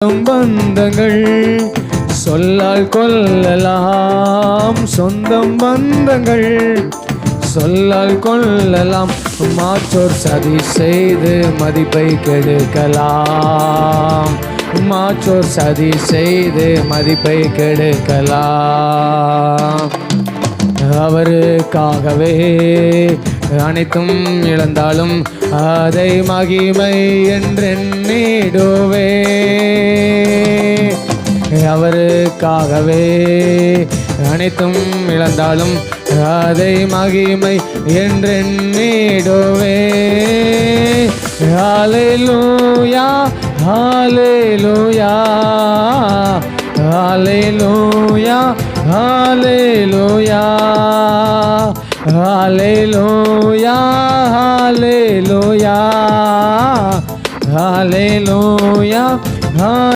பந்தங்கள் சொல்லால் கொள்ளலாம், சொந்தம் பந்தங்கள் சொல்லால் கொள்ளலாம். மாற்றோர் சதி செய்து மதிப்பை கெடுக்கலாம், மாற்றோர் சதி செய்து மதிப்பை கெடுக்கலாம். அவருக்காகவே அனைத்தும் இழந்தாலும் அதை மகிமை என்றெண்ணிடுவே. அவருக்காகவே அனைத்தும் இழந்தாலும் அதை மகிமை என்றெண்ணிடுவே. ஹல்லேலூயா ஹல்லேலூயா ஹல்லேலூயா ஹல்லேலூயா ஹல்லேலூயா ஹல்லேலூயா ஹல்லேலூயா.